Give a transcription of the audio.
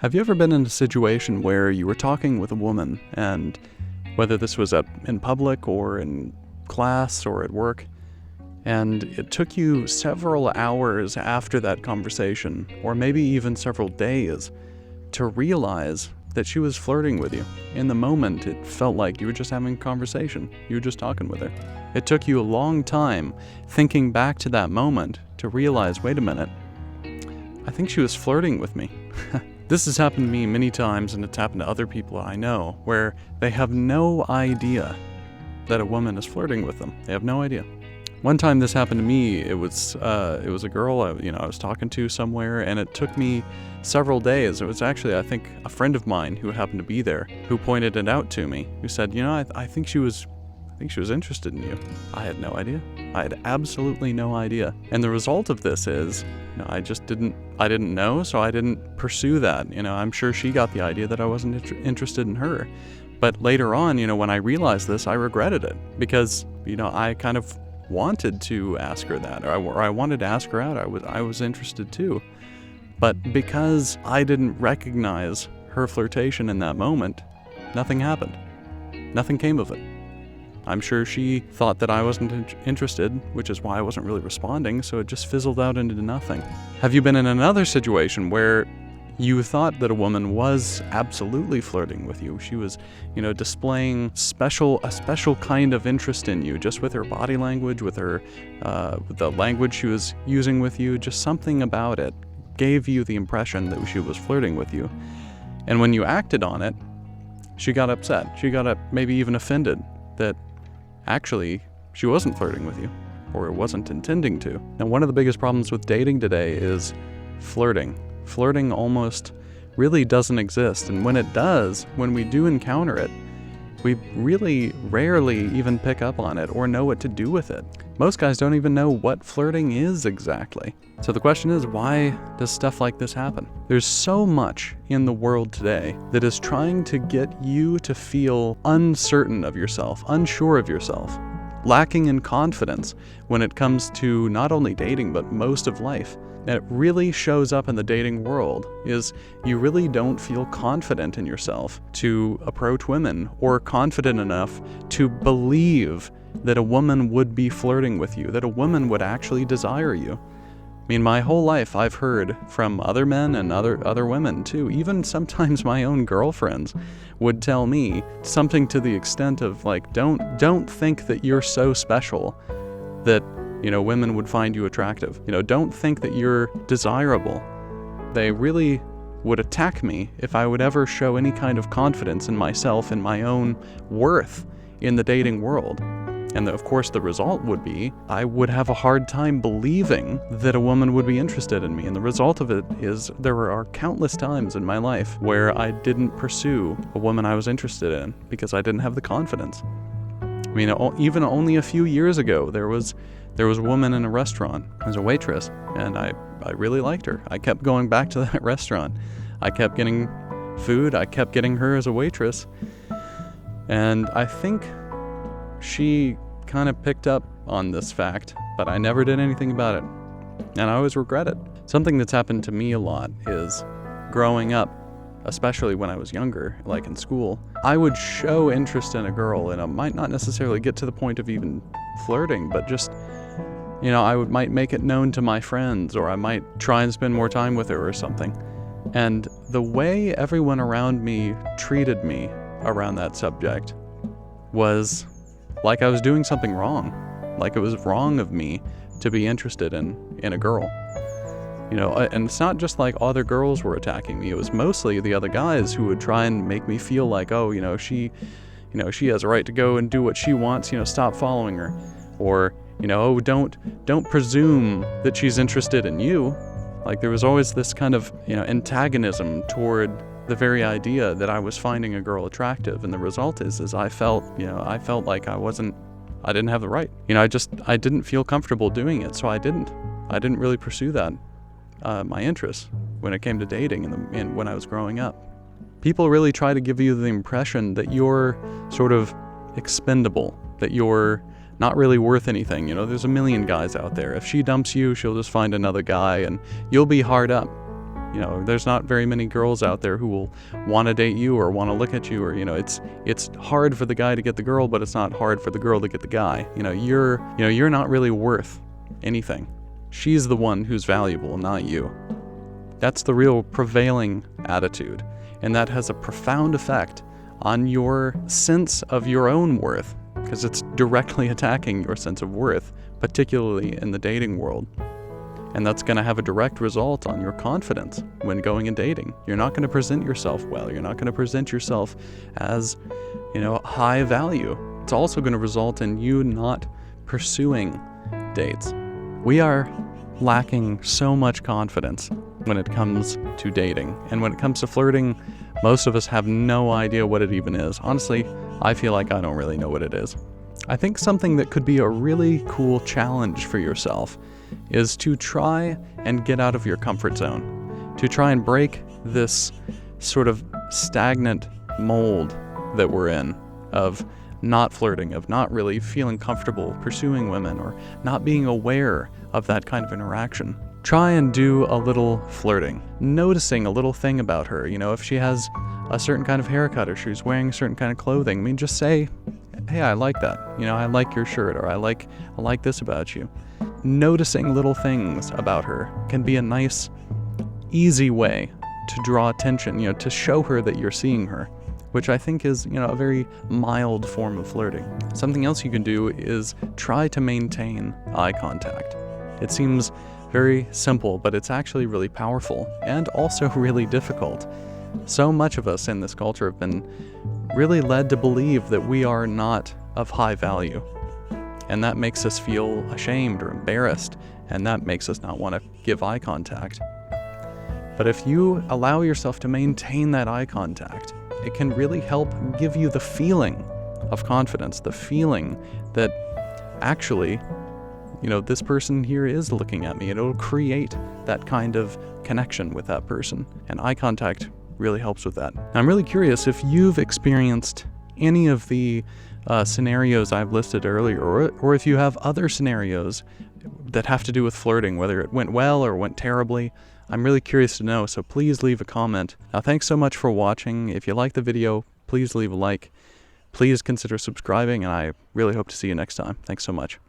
Have you ever been in a situation where you were talking with a woman, and whether this was in public or in class or at work, and it took you several hours after that conversation, or maybe even several days, to realize that she was flirting with you? In the moment, it felt like you were just having a conversation. You were just talking with her. It took you a long time thinking back to that moment to realize, wait a minute, I think she was flirting with me. This has happened to me many times, and it's happened to other people I know, where they have no idea that a woman is flirting with them. They have no idea. One time this happened to me. It was a girl I was talking to somewhere, and it took me several days. It was actually, I think, a friend of mine who happened to be there who pointed it out to me, who said, I think she was interested in you. I had no idea. I had absolutely no idea. And the result of this is, I didn't know, so I didn't pursue that. I'm sure she got the idea that I wasn't interested in her. But later on, when I realized this, I regretted it because, I kind of wanted to ask her that, or I wanted to ask her out. I was interested too. But because I didn't recognize her flirtation in that moment, nothing happened. Nothing came of it. I'm sure she thought that I wasn't interested, which is why I wasn't really responding, so it just fizzled out into nothing. Have you been in another situation where you thought that a woman was absolutely flirting with you? She was, displaying a special kind of interest in you, just with her body language, with her, with the language she was using with you, just something about it gave you the impression that she was flirting with you. And when you acted on it, she got upset. She got maybe even offended that actually she wasn't flirting with you, or wasn't intending to. Now, one of the biggest problems with dating today is flirting. Flirting almost really doesn't exist, and when it does, when we do encounter it, we really rarely even pick up on it or know what to do with it. Most guys don't even know what flirting is exactly. So the question is, why does stuff like this happen? There's so much in the world today that is trying to get you to feel uncertain of yourself, unsure of yourself, lacking in confidence when it comes to not only dating, but most of life. And it really shows up in the dating world is you really don't feel confident in yourself to approach women, or confident enough to believe that a woman would be flirting with you, that a woman would actually desire you. I mean, my whole life I've heard from other men and other women too, even sometimes my own girlfriends would tell me something to the extent of like, don't think that you're so special that women would find you attractive. Don't think that you're desirable. They really would attack me if I would ever show any kind of confidence in myself and my own worth in the dating world. And of course, the result would be I would have a hard time believing that a woman would be interested in me. And the result of it is there are countless times in my life where I didn't pursue a woman I was interested in because I didn't have the confidence. I mean, even only a few years ago, there was a woman in a restaurant as a waitress, and I really liked her. I kept going back to that restaurant. I kept getting food. I kept getting her as a waitress. And I think she kind of picked up on this fact, but I never did anything about it. And I always regret it. Something that's happened to me a lot is growing up, especially when I was younger, like in school, I would show interest in a girl, and I might not necessarily get to the point of even flirting, but just, I might make it known to my friends, or I might try and spend more time with her or something. And the way everyone around me treated me around that subject was like I was doing something wrong, like it was wrong of me to be interested in a girl. And it's not just like other girls were attacking me. It was mostly the other guys who would try and make me feel like, oh, she has a right to go and do what she wants. Stop following her, or oh, don't presume that she's interested in you. Like there was always this kind of antagonism toward the very idea that I was finding a girl attractive, and the result is I felt like I didn't have the right. I didn't feel comfortable doing it, so I didn't really pursue that. My interests when it came to dating and when I was growing up. People really try to give you the impression that you're sort of expendable, that you're not really worth anything. There's a million guys out there. If she dumps you, she'll just find another guy and you'll be hard up. You know, there's not very many girls out there who will want to date you or want to look at you, or, you know, it's hard for the guy to get the girl, but it's not hard for the girl to get the guy. You know, you're not really worth anything. She's the one who's valuable, not you. That's the real prevailing attitude, and that has a profound effect on your sense of your own worth, because it's directly attacking your sense of worth, particularly in the dating world. And that's going to have a direct result on your confidence when going and dating. You're not going to present yourself well. You're not going to present yourself as, you know, high value. It's also going to result in you not pursuing dates. We are lacking so much confidence when it comes to dating. And when it comes to flirting, most of us have no idea what it even is. Honestly, I feel like I don't really know what it is. I think something that could be a really cool challenge for yourself is to try and get out of your comfort zone, to try and break this sort of stagnant mold that we're in of not flirting, of not really feeling comfortable pursuing women, or not being aware of that kind of interaction. Try and do a little flirting, noticing a little thing about her. You know, if she has a certain kind of haircut or she's wearing a certain kind of clothing, I mean, just say, hey, I like that. You know, I like your shirt, or I like this about you. Noticing little things about her can be a nice, easy way to draw attention, you know, to show her that you're seeing her, which I think is, you know, a very mild form of flirting. Something else you can do is try to maintain eye contact. It seems very simple, but it's actually really powerful and also really difficult. So much of us in this culture have been really led to believe that we are not of high value. And that makes us feel ashamed or embarrassed, and that makes us not want to give eye contact. But if you allow yourself to maintain that eye contact, it can really help give you the feeling of confidence, the feeling that actually, you know, this person here is looking at me. It'll create that kind of connection with that person. And eye contact really helps with that. I'm really curious if you've experienced any of the scenarios I've listed earlier, or if you have other scenarios that have to do with flirting, whether it went well or went terribly. I'm really curious to know, so please leave a comment. Now, thanks so much for watching. If you like the video, please leave a like. Please consider subscribing, and I really hope to see you next time. Thanks so much.